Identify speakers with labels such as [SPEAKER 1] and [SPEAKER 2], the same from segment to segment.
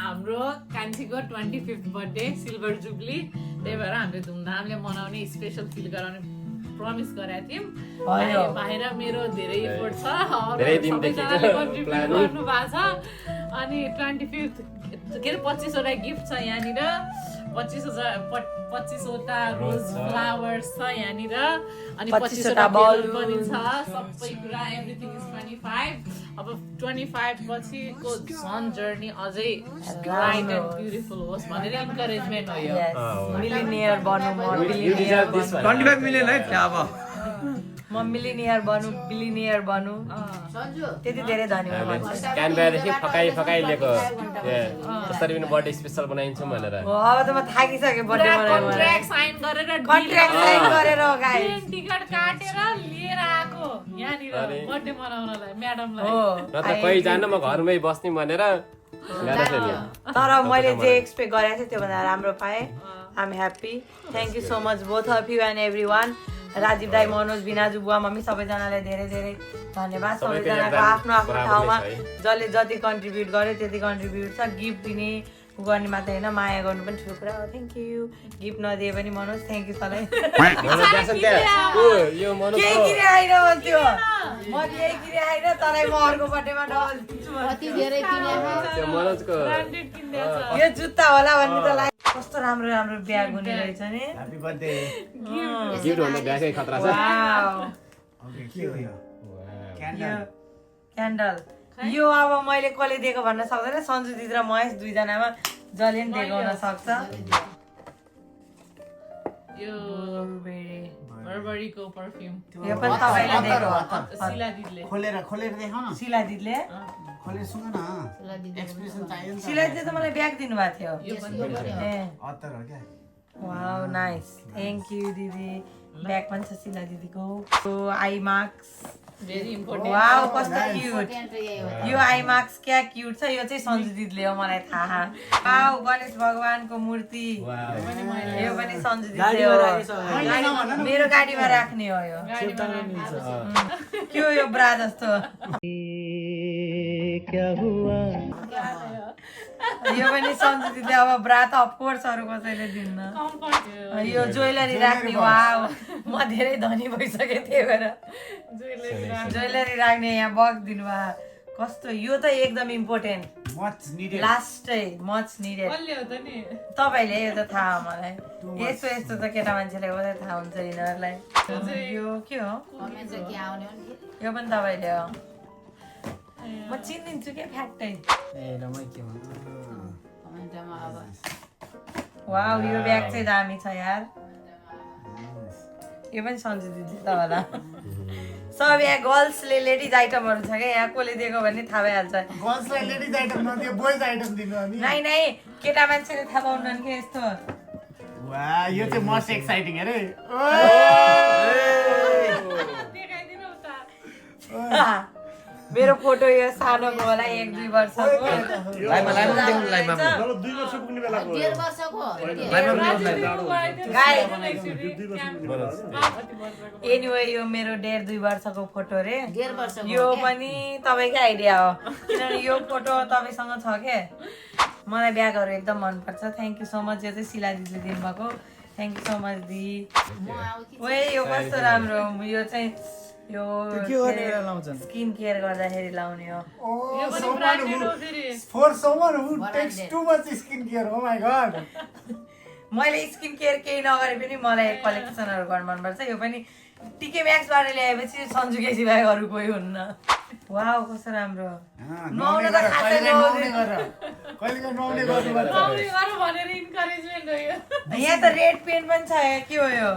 [SPEAKER 1] हाम्रो कान्छीको 25th birthday silver jubilee त्यही भएर हामीले धुमधामले मनाउने स्पेशल फिल गराउने प्रमिस गरेका थियौँ बाहिर मेरो धेरै एफोर्ट छ सबैजनाले कन्ट्रिब्युट गर्नु भएको छ अनि 25th के अरे 25 वटा गिफ्ट छ यहाँनिर 25 वटा रोज फ्लावर्स छ यहाँनिर अनि 25 वटा बल पनि छ सबै कुरा एभ्रिथिङ इज 25 अब 25 पछिको झन् जर्नी अझै ब्राइट एन्ड ब्युटिफुल होस् भनेर इन्करेजमेन्ट हो यो
[SPEAKER 2] मिलिनियर बनु म मिलिनियर
[SPEAKER 3] 25 मिलियन है अब
[SPEAKER 2] म मिलिनियर बनु बिलिनियर बनु त्यति धेरै धनी
[SPEAKER 4] क्यानबेरादेखि फकाइ लिएको जसरी पनि बर्थडे स्पेसल बनाइन्छौँ भनेर
[SPEAKER 2] अब त म थाकिसकेँ बर्थडे बनाउनु
[SPEAKER 1] कन्ट्र्याक्ट साइन
[SPEAKER 2] गरेर गाइस
[SPEAKER 1] टिकट काटेर लिएर आको यहाँनिर बर्थडे मनाउनलाई म्याडमलाई
[SPEAKER 4] न त कोही जान्न म घरमै बस्ने भनेर
[SPEAKER 2] तर मैले जे एक्सपेक्ट गरेको थिएँ त्योभन्दा राम्रो पाएँ I am happy thank you so much both of you and everyone Rajiv दाई मनोज बिनाजु बुवा मम्मी सबैजनालाई धेरै धेरै धन्यवाद सबैजनाको आफ्नो आफ्नो ठाउँमा जसले जति कन्ट्रिब्युट गर्यो त्यति कन्ट्रिब्युट छ गिफ्ट दिने गर्ने मात्र होइन माया गर्नु पनि ठुलो कुरा हो थ्याङ्क यू गिफ्ट नदिए पनि मनोज थ्याङ्क यू तँलाई केही किने आइन भन्थ्यो म केही किने आइन तँलाई म अर्को बर्थडेमा डबल दिन्छु यो जुत्ता होला भन्ने तँलाई कस्तो राम्रो राम्रो ब्याग हुने रहेछ नि
[SPEAKER 3] ह्यापी बर्थडे
[SPEAKER 4] गिफ्ट भन्दा ब्यागै खतरा छ
[SPEAKER 3] ओके के हो यो
[SPEAKER 2] क्यान्डल यो अब मैले कसले दिएको भन्न सक्दैन सन्जु दिदी र महेश दुईजनामा जसले पनि दिएको हुन सक्छ
[SPEAKER 1] यो बर्बरीको परफ्युम
[SPEAKER 2] यो पनि तपाईले दिएको
[SPEAKER 1] शिला दिदीले
[SPEAKER 3] खोलेर देखाउ न
[SPEAKER 2] शिला दिदीले
[SPEAKER 3] खोलेर सुन न एक्सप्रेसन चाहियो नि
[SPEAKER 2] शिला दिदीले त मलाई ब्याग दिनुभएको थियो
[SPEAKER 1] यो पनि
[SPEAKER 2] ए
[SPEAKER 3] अत्तर हो क्या
[SPEAKER 2] वाउ नाइस थ्याङ्क यू दिदी ब्याग पनि छ शिला दिदीको I marks
[SPEAKER 1] very important
[SPEAKER 2] wow कस्तो क्युट यो आई मार्क्स क्या क्युट छ यो चाहिँ सन्जु दिदीले हो मलाई थाहा वाउ गणेश भगवानको मूर्ति यो पनि सन्जु दिदीले हो मेरो गाडीमा राख्ने हो यो के हो यो ब्रा जस्तो यो पनि सन्जु दिदीले अब ब्रा त अफकोर्स अरू कसैले दिन्न यो ज्वेलरी राख्ने वाउ म धेरै धनी भइसकेँ त्यही भएर ज्वेलरी राख्ने यहाँ बक्स दिनुभयो कस्तो यो त एकदम इम्पोर्टेन्ट लास्टै मच निडेड तपाईँले यो त थाहा मलाई यस्तो यस्तो त केटा मान्छेलाई मात्रै थाहा हुन्छ यिनीहरूलाई यो के हो यो पनि तपाईँले हो म चिनिदिन्छु क्या फ्याक्टै वाउ यो ब्याग चाहिँ दामी छ यार यो पनि सन्जु दिदी त होला सब यहाँ गर्ल्सले लेडिज आइटमहरू छ क्या यहाँ कसले दिएको भन्ने थाहा भइहाल्छ
[SPEAKER 3] गर्ल्सलाई लेडिज आइटम नदियो बोइज आइटम दिनु अनि
[SPEAKER 2] नाइ केटा मान्छेले थाहा पाउनु के यस्तो
[SPEAKER 3] वा यो चाहिँ मोस्ट एक्साइटिङ अरे
[SPEAKER 2] मेरो फोटो यो सानोको होला 1-2 वर्षको एनिवे यो मेरो 1.5-2 वर्षको फोटो रे यो पनि तपाईँकै आइडिया हो किनभने यो फोटो तपाईँसँग छ के मलाई ब्यागहरू एकदम मनपर्छ थ्याङ्क यू सो मच यो चाहिँ शिला दिदीले दिनुभएको थ्याङ्क यू सो मच दी ओए यो कस्तो राम्रो यो चाहिँ यो स्किन केयर गर्दाखेरि लाउने हो मैले स्किन केयर केही नगरे पनि मलाई कलेक्सनहरू गर्नु मनपर्छ यो पनि टिके म्याक्सबाट ल्याएपछि सन्जु केसी बाहेक अरू कोही हुन्न वाउ कस्तो राम्रो नुहाउन त खासै यहाँ त रेड पेन पनि छ के हो यो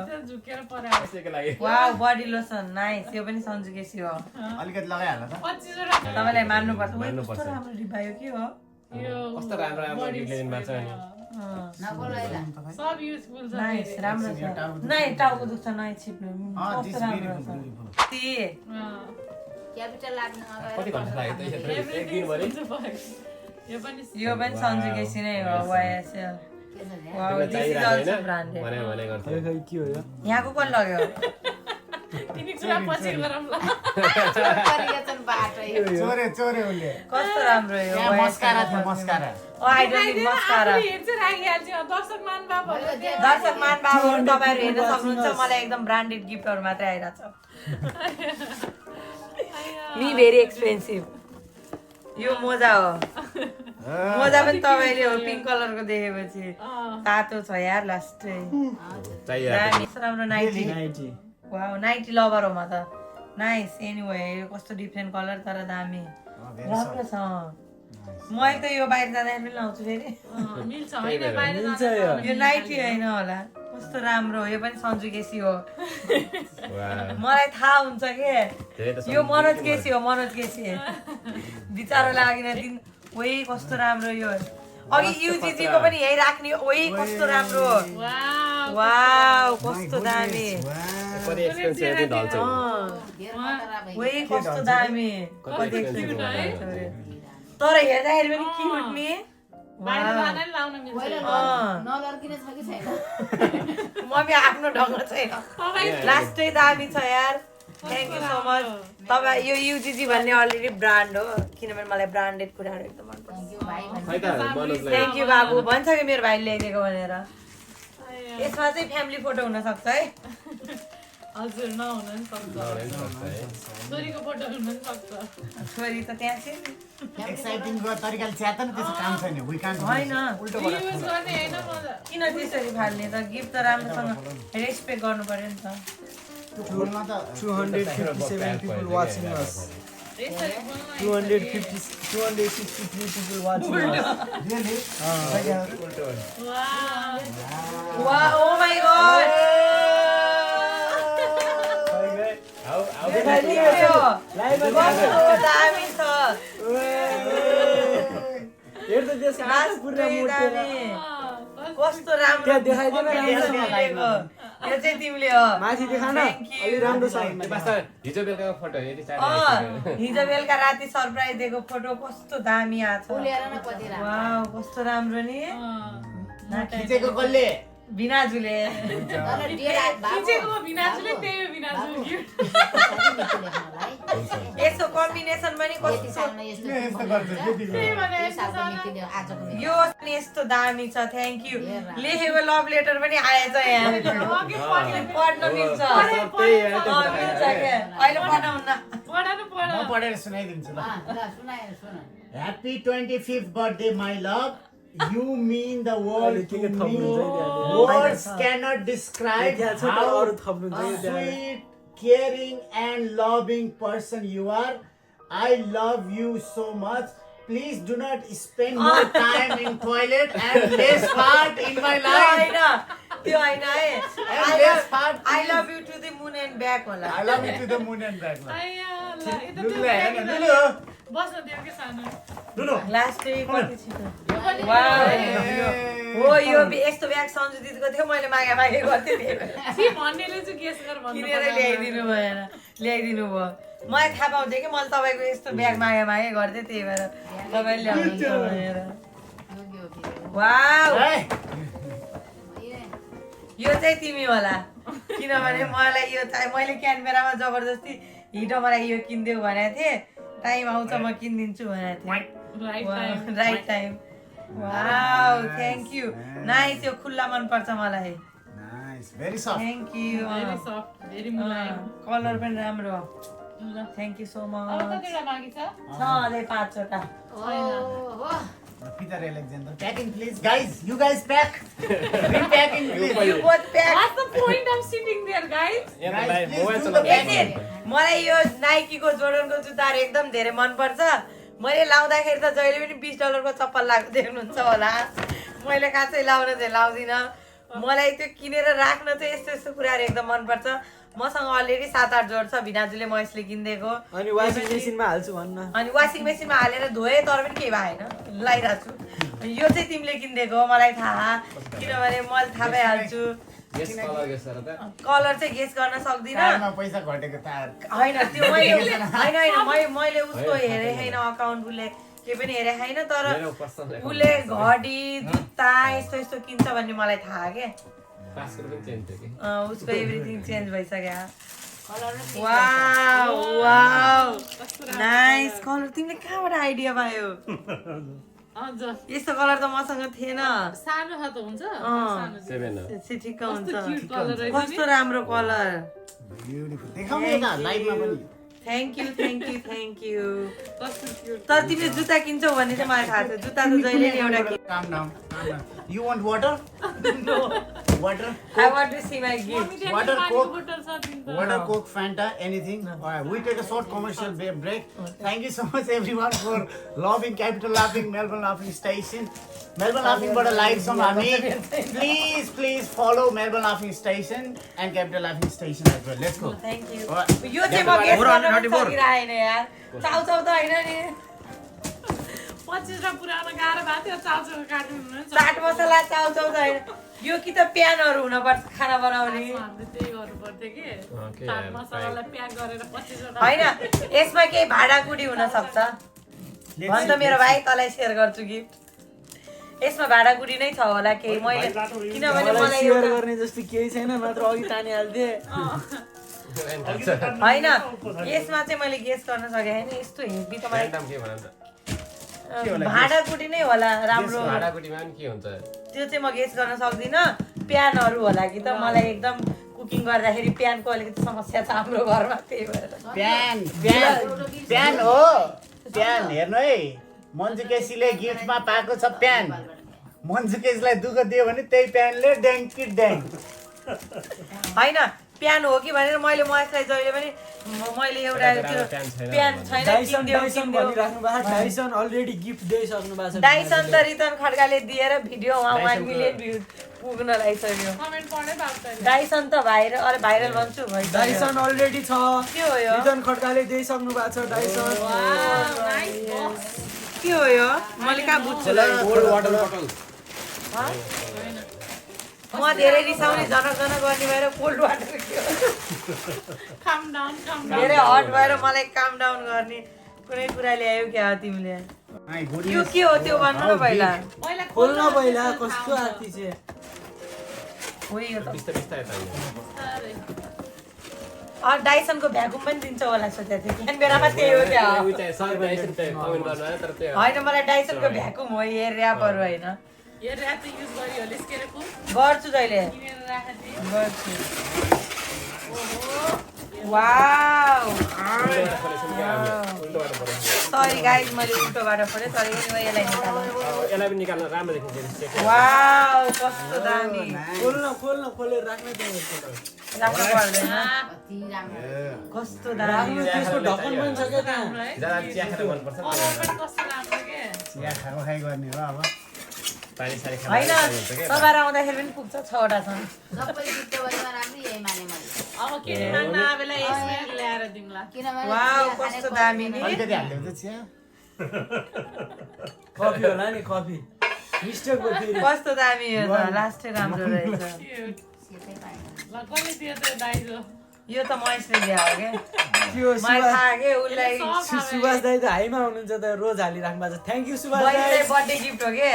[SPEAKER 2] वाउ बडी लोसन नाइस यो पनि सन्जु केसी हो
[SPEAKER 3] अलिकति लगाइहाल्नु त
[SPEAKER 2] तपाईँलाई मान्नुपर्छ कस्तो राम्रो डिब्बा यो के हो
[SPEAKER 4] कस्तो राम्रो राम्रो गिफ्ट ल्याइदिनु भएको छ
[SPEAKER 1] सब युजफुल छ
[SPEAKER 2] नाइस राम्रो छ नाइ टाउको दुख्छ नाइ छिप्नु कस्तो राम्रो छ
[SPEAKER 5] क्यापिटल लाग्नु
[SPEAKER 4] कति घन्टा लाग्यो त एक दिनभरि
[SPEAKER 2] यो पनि सन्जु केसी नै हो YSL wow this is also branded
[SPEAKER 4] भने गर्थे
[SPEAKER 2] यहाँको कसले लग्यो
[SPEAKER 1] तिमी चुरा पछि गरौँला
[SPEAKER 3] चोरे चोरे उसले
[SPEAKER 2] कस्तो राम्रो यो
[SPEAKER 3] त्यहाँ मस्कारा थियो mascara
[SPEAKER 2] I don't need mascara
[SPEAKER 1] हेर्छ राखिहाल्छ दर्शक मान बाबुहरू
[SPEAKER 2] दर्शक मान बाबुहरू तपाईहरु हेर्न सक्नुहुन्छ मलाई एकदम ब्रान्डेड गिफ्टहरु मात्रै आइराछ मी भेरी एक्सपेन्सिभ यो मोजा हो मोजा पनि तपाईले हो पिंक कलरको देखेपछि तातो छ यार लास्टै राम्रो नाइटी वाउ नाइटी लभर हो म त नाइस एनीवे यो कस्तो डिफरेन्ट कलर तर दामी राम्रो छ म एक त यो बाहिर जाँदा पनि लाउँछु फेरि
[SPEAKER 1] मिल्छ हैन बाहिर जाँदा
[SPEAKER 2] यो नाइटी हैन होला कस्तो राम्रो हो यो पनि सन्जु केसी हो मलाई थाहा हुन्छ के यो मनोज केसी हो मनोज केसी बिचारो लागिन दिन ओइ कस्तो राम्रो यो अघि युजीजी को पनि यही राख्ने ओइ कस्तो राम्रो वाउ कस्तो दामी ओइ कस्तो दामी तर हेर्दाखेरि पनि क्युट नि
[SPEAKER 1] बाहिर जाँदा नि लाउन मिल्छ
[SPEAKER 2] मम्मी आफ्नो ढङ्ग छैन लास्टै दामी छ यार थ्याङ्क यू सो मच तपाईँ यो युजीजी भन्ने अलरेडी ब्रान्ड हो किनभने मलाई ब्रान्डेड कुराहरू एकदम मनपर्छ थ्याङ्क यू बाबु भन्छ कि मेरो भाइले ल्याइदिएको भनेर यसमा चाहिँ फ्यामिली फोटो हुन सक्छ है
[SPEAKER 1] हजुर नहुन नि सक्छ छोरीको फोटो हुन नि सक्छ
[SPEAKER 2] छोरी त त्यहाँ छ
[SPEAKER 3] एक्साइटिङको तरिकाले च्यात नि त्यसो काम छैन वी कान्ट
[SPEAKER 2] होइन
[SPEAKER 1] युज गर्ने हैन मजा
[SPEAKER 2] किन त्यसरी फाल्ने त गिफ्ट त राम्रोसँग रेस्पेक्ट गर्नु पर्यो नि त
[SPEAKER 3] फुलमा त
[SPEAKER 5] 257 people watching us. 263 people watching us.
[SPEAKER 3] Really
[SPEAKER 2] वाह ओ माय गॉड दामी छ
[SPEAKER 5] हेर्दै त्यसको पुरा
[SPEAKER 2] दामी कस्तो राम्रो
[SPEAKER 5] त्यहाँ देखाइदिएन
[SPEAKER 2] यो चाहिँ तिमीले हो
[SPEAKER 5] माथि देखान अलि राम्रो छ
[SPEAKER 4] हिजो बेलुकाको फोटो
[SPEAKER 2] हिजो बेलुका राति सरप्राइज दिएको फोटो कस्तो दामी आछ वाउ कस्तो राम्रो नि
[SPEAKER 3] खिचेको कसले
[SPEAKER 2] बिनाजुले
[SPEAKER 1] खिचेको बिनाजुले त्यही हो बिनाजु गिफ्ट
[SPEAKER 2] यसको कम्बिनेसन पनि कस्तो
[SPEAKER 3] यस्तो गर्छ के तिमीले
[SPEAKER 2] यो पनि यस्तो दामी छ थ्याङ्क यू लेखेको लभ लेटर पनि आएछ यहाँ पढ्न मिल्छ मिल्छ क्या अहिले पढाउन
[SPEAKER 3] म पढेर सुनाइदिन्छु ल happy 25th birthday my love You mean the world to me. Words cannot describe how sweet, caring and loving person you are. I love you so much. Please do not spend more time in toilet and less part in my life.
[SPEAKER 2] त्यो हैन है I love you to the moon and back होला
[SPEAKER 3] I love you to the moon and back.
[SPEAKER 1] Lulu बस्न दियो के सानो
[SPEAKER 2] लास्टै कति छिटो हो यो यस्तो ब्याग सन्जु दिदीको थियो मैले मागे गर्थेँ
[SPEAKER 1] छि भन्नेले चाहिँ गेस गर भन्नु
[SPEAKER 2] किनेर ल्याइदिनु भएन ल्याइदिनु भयो मलाई थाहा पाउँथेँ कि मैले तपाईँको यस्तो ब्याग मागे गर्थेँ त्यही भएर तपाईँले ल्याउनुहुन्छ भनेर वाउ यो चाहिँ तिमी होला किनभने मलाई यो मैले क्यानबेरामा जबरजस्ती हिटो मलाई यो किनिदेऊ भनेको थिएँ टाइम आउँछ म किनिदिन्छु भनेको थिएँ right time wow thank you nice यो खुल्ला मनपर्छ मलाई
[SPEAKER 3] Nice, very soft.
[SPEAKER 2] Thank you
[SPEAKER 1] very soft very Mulayam
[SPEAKER 2] colour पनि राम्रो थ्याङ्क यू सो
[SPEAKER 1] अब
[SPEAKER 2] मच
[SPEAKER 1] कतिवटा बाँकी छ
[SPEAKER 2] अझै 5 वटा
[SPEAKER 3] Peter Alexander, packing please, guys. You guys pack. Repacking please.
[SPEAKER 2] You both pack.
[SPEAKER 1] What's the point of sitting there, guys?
[SPEAKER 2] एकछिन मलाई यो नाइकीको जोर्डनको जुत्ताहरू एकदम धेरै मनपर्छ मैले लाउँदाखेरि त जहिले पनि $20 को चप्पल लगाएको देख्नुहुन्छ होला मैले खासै लाउन चाहिँ लाउँदिनँ मलाई त्यो किनेर राख्न चाहिँ यस्तो यस्तो कुराहरू एकदम मनपर्छ मसँग अलरेडी 7-8 जोड छ भिनाजुले म यसले किनिदिएको
[SPEAKER 5] अनि वासिङ मेसिनमा हाल्छु भन्न
[SPEAKER 2] अनि वासिङ मेसिनमा हालेर धोएँ तर पनि केही भएन लगाइरहेको छु यो चाहिँ तिमीले किनिदिएको हो मलाई थाहा किनभने मैले थाहा पाइहाल्छु कलर चाहिँ गेस गर्न सक्दिनँ
[SPEAKER 3] पैसा घटेको तार
[SPEAKER 2] होइन त्यो होइन मैले उसको हेरेँ होइन अकाउन्ट उसले के पनि हेरेँ होइन तर उसले घडी जुत्ता यस्तो यस्तो किन्छ भन्ने मलाई थाहा के उसको एभ्रिथिङ चेन्ज भइसक्यो वाउ वाउ नाइस कलर तिमीले कहाँबाट आइडिया पायो
[SPEAKER 1] हजुर
[SPEAKER 2] यस्तो कलर त मसँग थिएन
[SPEAKER 1] सानो छ त हुन्छ सानो चाहिँ।
[SPEAKER 4] 7 हो
[SPEAKER 2] त्यसै ठिक्क हुन्छ
[SPEAKER 1] क्युट कलर रहेछ
[SPEAKER 2] कस्तो राम्रो कलर
[SPEAKER 3] ब्युटिफुल देखाउने त लाइभमा पनि
[SPEAKER 2] थ्याङ्क यू
[SPEAKER 1] कस्तो क्युट
[SPEAKER 2] तर तिमीले जुत्ता किन्छौ भन्ने चाहिँ मलाई थाहा छ जुत्ता त जहिले नि एउटा किन्
[SPEAKER 3] calm down you want water water
[SPEAKER 2] I want to see my gift.
[SPEAKER 3] Water, Coke.
[SPEAKER 1] बोतल छ तिम्रो
[SPEAKER 3] water coke fanta anything alright we take a short commercial break thank you so much everyone for loving Capital Laughing Melbourne Laughing Station Melbourne Laughing बाट live छौं हामी please follow Melbourne Laughing Station and Capital Laughing Station as well let's go
[SPEAKER 2] Thank you.
[SPEAKER 3] Alright.
[SPEAKER 2] यो चाहिँ म guess गर्न पनि सकिरहेन यार चाउ त होइन नि
[SPEAKER 1] 25 र पुरानो गाह्रो भएको थियो चाउचाउ काट्नु
[SPEAKER 2] चाट मसला चाउ त होइन यो कि त प्यानहरू हुनुपर्छ खाना बनाउने
[SPEAKER 1] हामीले त्यही गर्नु पर्थ्यो कि
[SPEAKER 4] Okay,
[SPEAKER 1] चाट
[SPEAKER 4] yeah,
[SPEAKER 1] मसलालाई प्याक गरेर 25 वटा
[SPEAKER 2] होइन यसमा केही भाँडाकुटी हुन सक्छ भन त मेरो भाइ तँलाई सेयर गर्छु गिफ्ट यसमा भाँडाकुटी नै छ होला केही मैले किनभने
[SPEAKER 5] मलाई
[SPEAKER 2] मलाई
[SPEAKER 5] सेयर
[SPEAKER 2] एउटा
[SPEAKER 5] गर्ने जस्तो केही छैन नत्र अघि तानिहाल्थे
[SPEAKER 2] होइन यसमा चाहिँ मैले गेस गर्न सकेँ होइन यस्तो हेभी त मलाई
[SPEAKER 4] ऱ्यान्डम के भन त
[SPEAKER 2] भाँडाकुटी नै होला राम्रो
[SPEAKER 4] भाँडाकुटीमा पनि के हुन्छ
[SPEAKER 2] त्यो चाहिँ म गेस गर्न सक्दिनँ प्यानहरू होला कि त मलाई एकदम कुकिङ गर्दाखेरि प्यानको अलिकति समस्या छ हाम्रो घरमा त्यही भएर
[SPEAKER 3] प्यान हो प्यान हेर्नु है मन्जु केसीले गिफ्टमा पाएको छ प्यान मन्जु केसीलाई दुःख दियो भने त्यही प्यानले ड्याङ कि ड्याङ
[SPEAKER 2] होइन प्यान हो कि भनेर मैले महेशलाई जहिले पनि मैले एउटा त्यो प्यान छैन
[SPEAKER 5] डाइसन
[SPEAKER 2] किनिदेऊ,
[SPEAKER 5] डाइसन
[SPEAKER 2] किनिदेऊ।
[SPEAKER 5] भनिराख्नु भएको छ डाइसन अलरेडी गिफ्ट दिइसक्नु भएको छ
[SPEAKER 2] डाइसन त रिटर्न खड्काले दिएर भिडियो उहाँ 1 मिलियन भ्यू पुग्न लागिसक्यो
[SPEAKER 1] कमेन्ट पढ्नै भएको छैन
[SPEAKER 2] डाइसन त भाइरल अरे भाइरल भन्छु भइसक्यो।
[SPEAKER 5] डाइसन अलरेडी छ
[SPEAKER 2] के हो यो
[SPEAKER 5] रिटर्न खड्काले दिइसक्नु भएको छ डाइसन
[SPEAKER 1] वाउ नाइस बक्स
[SPEAKER 2] के हो यो मैले कहाँ बुझ्छु
[SPEAKER 4] कोल्ड वाटर बोतल
[SPEAKER 2] म धेरै रिसाउने जनक गर्ने भएर कोल्ड वाटर के हो
[SPEAKER 1] काम डाउन
[SPEAKER 2] धेरै हट भएर मलाई काम डाउन गर्ने कुनै कुरा ल्यायो क्या तिमीले यो के हो त्यो भन्नु न पहिला
[SPEAKER 1] पहिला
[SPEAKER 5] खोल्न पहिला कस्तो आर्ती चाहिँ
[SPEAKER 2] हो यो त
[SPEAKER 4] बिस्तारै बिस्तारै तान्नु
[SPEAKER 2] अँ डाइसनको भ्याकुम पनि दिन्छ होला सोचेको थिएँ क्यानबेरामा त्यही हो क्या
[SPEAKER 4] उयो चाहिँ सबै एकचोटि कमेन्ट गर्नु आयो तर त्यो
[SPEAKER 2] होइन मलाई डाइसनको भ्याकुम हो यो ऱ्यापहरू होइन
[SPEAKER 1] यो रात युज गरियो लिस्केर कुन
[SPEAKER 2] गर्छु जहिले
[SPEAKER 1] किनेर राखेको थिएँ
[SPEAKER 2] गर्छु
[SPEAKER 1] ओहो
[SPEAKER 2] वाउ
[SPEAKER 4] उल्टो बाटो पऱ्यो
[SPEAKER 2] सरी गाइस मैले उल्टोबाट पढेँ सरी म यसलाई निकाल्नु
[SPEAKER 4] यसलाई पनि निकाल्न राम्रो देखिन्छ
[SPEAKER 2] वाउ कस्तो दामी
[SPEAKER 5] खोलेर राख्न त
[SPEAKER 2] राख्नु पर्दैन कस्तो दामी
[SPEAKER 5] त्यसको ढक्कन पनि छ क्या त्यहाँ
[SPEAKER 1] राम्रो है
[SPEAKER 4] जरा चिया खान मनपर्छ
[SPEAKER 1] कलर पनि कस्तो राम्रो के
[SPEAKER 3] चिया खाइ गर्ने हो अब
[SPEAKER 4] पानी सानी खान
[SPEAKER 2] होइन
[SPEAKER 4] हुन्छ के
[SPEAKER 2] सभार आउँदाखेरि पनि पुग्छ 6वटा छ
[SPEAKER 6] सबै गिफ्ट गरेर राख्ने यही माने मैले
[SPEAKER 1] अब किने माग्न आवेला यसमै ल्याएर दिउँला
[SPEAKER 6] किनभने
[SPEAKER 2] वाउ
[SPEAKER 6] चिया
[SPEAKER 2] कस्तो
[SPEAKER 6] खाने
[SPEAKER 2] दामी नि
[SPEAKER 3] अलिकति हालिदियो त चिया
[SPEAKER 5] कफी होला नि कफी मिस्टेक भयो फेरि
[SPEAKER 2] कस्तो दामी यो त लास्टै राम्रो रहेछ
[SPEAKER 1] क्युट
[SPEAKER 6] सेतै पाएन
[SPEAKER 1] ल कसले दियो त दाइजो
[SPEAKER 2] यो त महेशले ल्यायो के
[SPEAKER 5] त्यो
[SPEAKER 2] मलाई थाहा के उसलाई
[SPEAKER 5] सुभाष दाई त हाइमा हुनुहुन्छ त रोज हालिराख्नु भएको छ थ्याङ्क यू सुभाष दाई
[SPEAKER 2] बहिनीलाई बर्थडे गिफ्ट हो के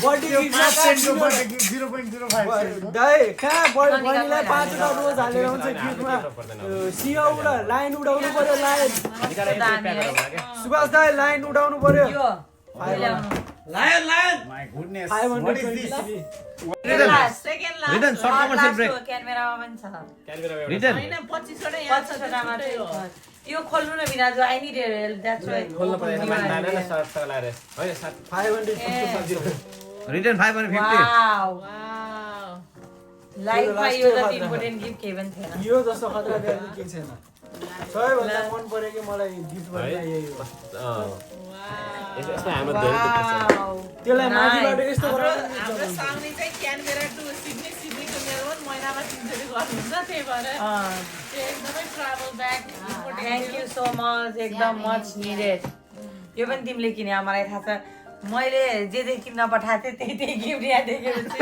[SPEAKER 5] बर्थडे गिफ्ट
[SPEAKER 3] 0.05
[SPEAKER 5] दाई कहाँ बहिनीलाई 5वटा रोज हालेर हुन्छ गिफ्टमा सिया लाइन उडाउनु पर्यो लाइन
[SPEAKER 2] कस्तो दामी है
[SPEAKER 5] सुभाष दाई लाइन उडाउनु पर्यो
[SPEAKER 2] यो ल्याउनु
[SPEAKER 3] My goodness. What is this?
[SPEAKER 5] 520
[SPEAKER 1] second last
[SPEAKER 2] क्यामेरामा पनि छ
[SPEAKER 1] होइन 25 वटा यहाँ छ
[SPEAKER 2] 25वटामा
[SPEAKER 1] छुट्टै हो
[SPEAKER 2] चाहिँ यो खोल्नु न बिनाजु I need help that's why
[SPEAKER 4] खोल्नु पर्दैन मान्छे लाने न सर्ट लगाएर होइन साथ
[SPEAKER 5] 500
[SPEAKER 7] रिटर्न 550
[SPEAKER 2] वाउ
[SPEAKER 1] वाउ
[SPEAKER 2] लाइफमा यो जति इम्पोर्टेन्ट गिफ्ट केही पनि थिएन
[SPEAKER 5] यो जस्तो खतरा ब्याग केही छैन सबैभन्दा मन परेको मलाई गिफ्ट गर्दा यही हो
[SPEAKER 4] यसमा हाम्रो धेरै दुःख छ
[SPEAKER 2] वाउ
[SPEAKER 5] त्यसलाई माथिबाट यस्तो
[SPEAKER 1] हाम्रो
[SPEAKER 5] गरेर
[SPEAKER 1] हाम्रो साउने चाहिँ क्यानबेरा टु सिडनी सिडनीको मेलबोर्न महिनामा 3 चोटि गर्नुहुन्छ त्यही भएर त्यो एकदमै travel bag
[SPEAKER 2] thank you so much एकदम मच निडेड यो पनि तिमीले किने मलाई थाहा छ मैले जे किन्न पठाएको थिएँ त्यही गिफ्ट यहाँ देखेपछि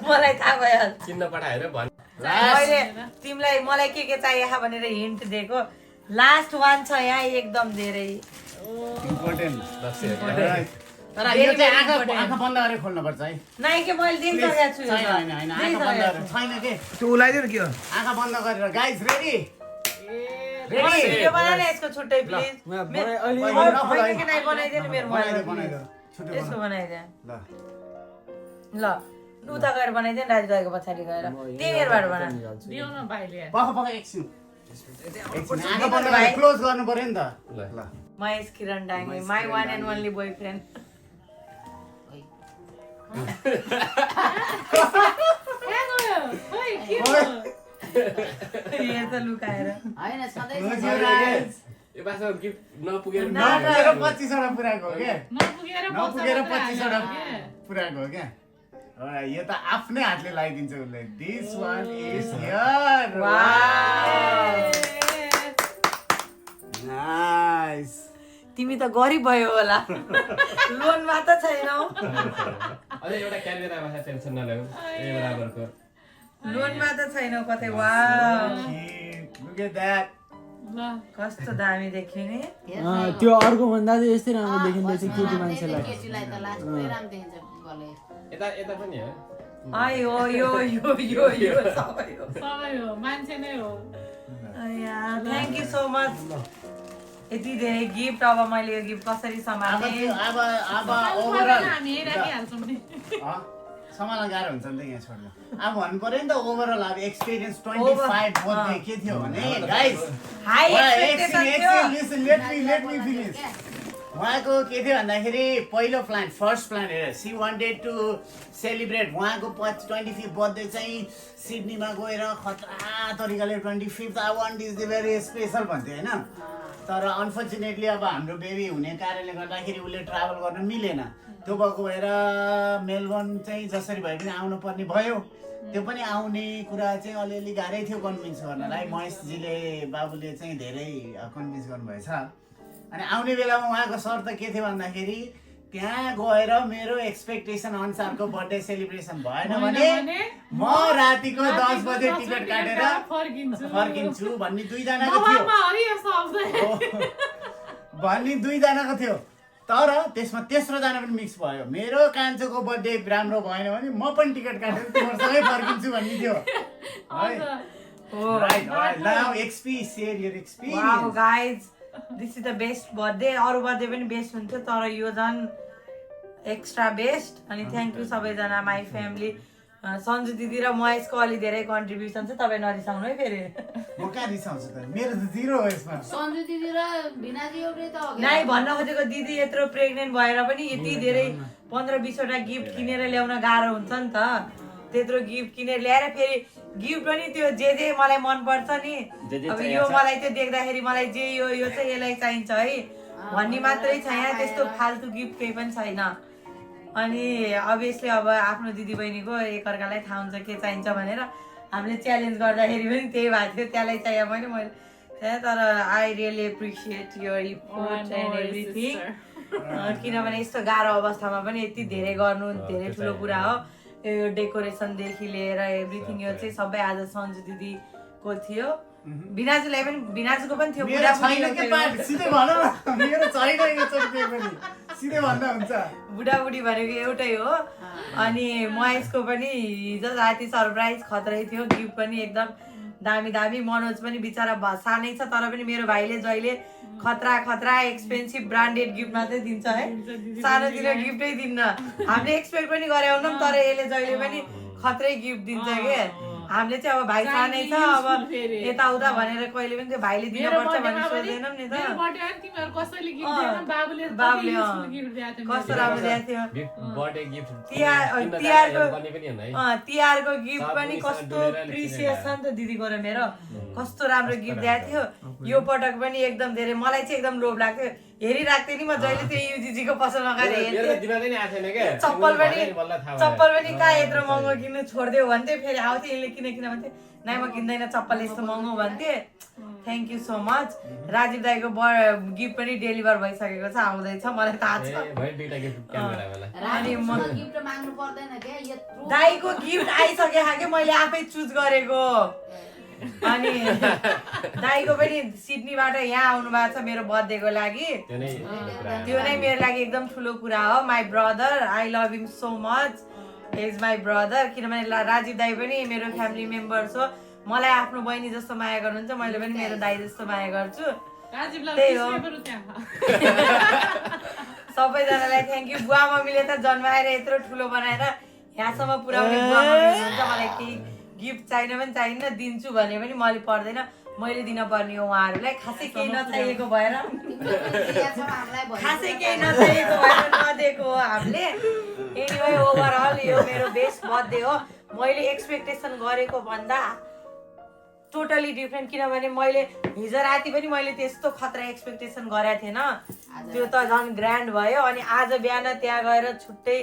[SPEAKER 2] मलाई थाहा भइहाल्छ
[SPEAKER 4] किन्न पठाएर भन्
[SPEAKER 2] मैले तिमीलाई मलाई के चाहियो भनेर हिन्ट दिएको लास्ट वान छ यहाँ एकदम धेरै
[SPEAKER 3] Important.
[SPEAKER 4] Right.
[SPEAKER 3] तर यो चाहिँ आँखा बन्द गरेर खोल्नुपर्छ है
[SPEAKER 2] नाइ के मैले दिन सकेको छु
[SPEAKER 3] छैन होइन आँखा बन्द गरेर छैन के
[SPEAKER 7] त्यो उलाइदियो नि के हो
[SPEAKER 3] आँखा बन्द गरेर गाइज रेडी
[SPEAKER 2] भिडियो बना न यसको छुट्टै प्लिज बहिनीको नाइ बनाइदिए नि मेरो मोबाइलमा यसको बनाइदिए ल उता गएर बनाइदिए नि राजु दाइको पछाडि गएर त्यही मेरोबाट बना
[SPEAKER 1] दियो न भाइले
[SPEAKER 3] एकछिन क्लोज गर्नु पर्यो नि त ल
[SPEAKER 2] Mahesh Kiran Dange my one and only boyfriend यो त लुकाएर
[SPEAKER 6] होइन सधैँ
[SPEAKER 4] यो बासा गिफ्ट नपुगेर
[SPEAKER 3] 25 वटा पुराको हो क्या
[SPEAKER 1] नपुगेर
[SPEAKER 3] नपुगेर 25 वटा पुराको हो क्या यो त आफ्नै हातले लगाइदिन्छ उसले this one is here nice
[SPEAKER 2] तिमी त गरिब भयो होला लोनमा त छैनौ
[SPEAKER 4] अझै एउटा क्यामेरामा छ टेन्सन नलिऊ ए बराबरको
[SPEAKER 2] लोनमा त छैनौ कतै वाउ
[SPEAKER 3] लुक एट दैट
[SPEAKER 1] ल
[SPEAKER 2] कस्तो दामी देखियो नि
[SPEAKER 5] त्यो अर्को भन्दा चाहिँ यस्तै राम्रो देखिँदैछ केटी मान्छेलाई
[SPEAKER 6] केटीलाई त लास्ट पुरै राम्रो देखिन्छ गले
[SPEAKER 4] यता यता पनि हो
[SPEAKER 2] आइ हो यो सबै हो
[SPEAKER 1] सबै हो मान्छे नै हो
[SPEAKER 2] थ्याङ्क यू सो मच यति धेरै गिफ्ट अब मैले यो गिफ्ट कसरी सम्हाल्ने
[SPEAKER 3] अब ओभरअल
[SPEAKER 1] हामी राखिहाल्छौँ नि
[SPEAKER 3] सम्हाल्न गाह्रो हुन्छ नि त यहाँ छोड्नु अब भन्नु पर्यो नि त ओभरअल अब एक्सपिरियन्स 25 बर्थडे के थियो भने गाइस
[SPEAKER 2] हाई एक्सपेक्टेसन थियो
[SPEAKER 3] लेट मी फिनिश उहाँको के थियो भन्दाखेरि पहिलो प्लान फर्स्ट प्लान हेर सी वान्टेड टु सेलिब्रेट उहाँको 25th बर्थडे चाहिँ सिडनीमा गएर खतरा तरिकाले 25th I want is the very special भन्थ्यो होइन तर अनफर्चुनेटली अब हाम्रो बेबी हुने कारणले गर्दाखेरि उसले ट्राभल गर्न मिलेन त्यो भएको भएर मेलबर्न चाहिँ जसरी भए पनि आउनु पर्ने भयो त्यो पनि आउने कुरा चाहिँ अलिअलि गाह्रै थियो कन्भिन्स गर्नलाई महेशजीले बाबुले चाहिँ धेरै कन्भिन्स गर्नुभएछ अनि आउने बेलामा उहाँको शर्त के थियो भन्दाखेरि त्यहाँ गएर मेरो एक्सपेक्टेसन अनुसारको बर्थडे सेलिब्रेसन भएन भने म रातिको 10 बजे टिकट काटेर फर्किन्छु भन्ने दुईजनाको थियो भन्ने दुईजनाको थियो तर त्यसमा तेस्रो जना पनि मिक्स भयो मेरो कान्छोको बर्थडे राम्रो भएन भने म पनि टिकट काटेर तिमीहरूसँगै फर्किन्छु भन्ने थियो now share your experience
[SPEAKER 2] wow guys this is the best birthday अरू बर्थडे पनि बेस्ट हुन्थ्यो तर यो झन् एक्स्ट्रा बेस्ट अनि थ्याङ्क यू सबैजना माई फ्यामिली सन्जु दिदी र महेशको अलि धेरै कन्ट्रिब्युसन छ तपाईँ नरिसाउनु है फेरि
[SPEAKER 3] म कहाँ रिसाउँछु त मेरो त जिरो हो यसमा
[SPEAKER 6] सन्जु दिदी र भिनाजी एउटै त हो
[SPEAKER 2] नाइ भन्न खोजेको दिदी यत्रो प्रेग्नेन्ट भएर पनि यति धेरै 15-20 वटा गिफ्ट किनेर ल्याउन गाह्रो हुन्छ नि त त्यत्रो गिफ्ट किनेर ल्याएर फेरि गिफ्ट पनि त्यो जे मलाई मन पर्छ नि अब यो मलाई त्यो देख्दाखेरि मलाई जे यो चाहिँ यसलाई चाहिन्छ है भन्ने मात्रै छ यहाँ त्यस्तो फाल्तु गिफ्ट केही पनि छैन अनि अभियसली अब आफ्नो दिदी बहिनीको एकअर्कालाई थाहा हुन्छ के चाहिन्छ भनेर हामीले च्यालेन्ज गर्दाखेरि पनि त्यही भएको थियो त्यसलाई चाहियो भने मैले तर I really appreciate your effort and everything किनभने यस्तो गाह्रो अवस्थामा पनि यति धेरै गर्नु धेरै ठुलो कुरा हो यो डेकोरेसनदेखि लिएर एभ्रिथिङ यो चाहिँ सबै आज सन्जु दिदीको थियो बिनाजुलाई पनि बिनाजुको पनि थियो बुढाबुढी भनेको एउटै हो अनि महेशको पनि हिजो राति सरप्राइज खतरै थियो गिफ्ट पनि एकदम दामी दामी मनोज पनि बिचरा सानै छ तर पनि मेरो भाइले जहिले खतरा एक्सपेन्सिभ ब्रान्डेड गिफ्ट मात्रै दिन्छ है सानोतिर गिफ्टै दिन्न हामीले एक्सपेक्ट पनि गरे हुनौँ तर यसले जहिले पनि खत्रै गिफ्ट दिन्छ के हामीले चाहिँ अब भाइ सानै छ अब यताउता भनेर कहिले पनि त्यो भाइले दिनुपर्छ भन्ने सोच्दैनौँ नि त कस्तो राम्रो दिएको थियो तिहारको गिफ्ट पनि कस्तो प्रिसियस छ नि त दिदीको र मेरो कस्तो राम्रो गिफ्ट दिएको थियो यो पटक पनि एकदम धेरै मलाई चाहिँ एकदम लोभ लाग्थ्यो हेरिराख्थेँ नि म जहिले त्यो युजीजीको पसलमा गएर हेर्थेँ चप्पल पनि कहाँ यत्रो महँगो किन्नु छोडिदियो भन्थेँ फेरि आउँथेँ यसले किन भन्थेँ नाइ म किन्दैन चप्पल यस्तो महँगो भन्थेँ thank you so much Rajiv दाईको गिफ्ट पनि डेलिभर भइसकेको छ आउँदैछ मलाई थाहा छ दाईको गिफ्ट आइसके खाके मैले आफै चुज गरेको अनि दाईको पनि सिडनीबाट यहाँ आउनु भएको छ मेरो बर्थडेको लागि त्यो नै मेरो लागि एकदम ठुलो कुरा हो my brother I love him so much is my brother किनभने राजीव दाई पनि मेरो फ्यामिली मेम्बर्स हो मलाई आफ्नो बहिनी जस्तो माया गर्नुहुन्छ मैले पनि मेरो दाइ जस्तो माया गर्छु
[SPEAKER 1] राजीवलाई
[SPEAKER 2] त्यही हो।
[SPEAKER 1] पेपरहरू त्यहाँ
[SPEAKER 2] सबैजनालाई थ्याङ्क यू बुवा मम्मीले त जन्माएर यत्रो ठुलो बनाएर यहाँसम्म पुर्याउने बुवा मम्मी हुनुहुन्छ मलाई केही गिफ्ट चाहिन पनि चाहिन्न दिन्छु भने पनि मैले पर्दैन मैले दिन पर्ने हो उहाँहरूलाई खासै केही नचाहिएको भएर खासै केही नचाहिएको भएर नदिएको हो हामीले एनिवे ओभरअल यो मेरो बेस्ट बर्थडे हो मैले एक्सपेक्टेसन गरेको भन्दा टोटली डिफ्रेन्ट किनभने मैले हिजो राति पनि मैले त्यस्तो खतरा एक्सपेक्टेसन गरेको थिएन त्यो त झन् ग्रान्ड भयो अनि आज बिहान त्यहाँ गएर छुट्टै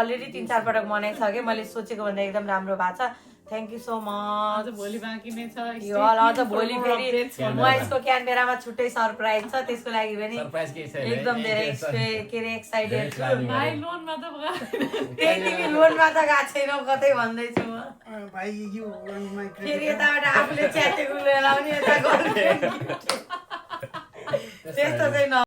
[SPEAKER 2] अलरेडी 3-4 पटक मनाइसकेँ मैले सोचेको भन्दा एकदम राम्रो भएको छ थ्याङ्क यू सो मच
[SPEAKER 1] भोलि बाँकी नै छ
[SPEAKER 2] यो अझ भोलि फेरि यसको क्यानबेरामा छुट्टै सरप्राइज छ त्यसको लागि पनि
[SPEAKER 4] सरप्राइज के छ
[SPEAKER 2] एकदम धेरै के अरे एक्साइटेड छु
[SPEAKER 1] भाइ लोनमा त
[SPEAKER 2] त्यही तिमी लोनमा त गएको छैनौ कतै भन्दैछु म
[SPEAKER 3] भाइ यु
[SPEAKER 2] फेरि यताबाट आफूले च्यातेको लाउने यता गर्नु त्यस्तो चाहिँ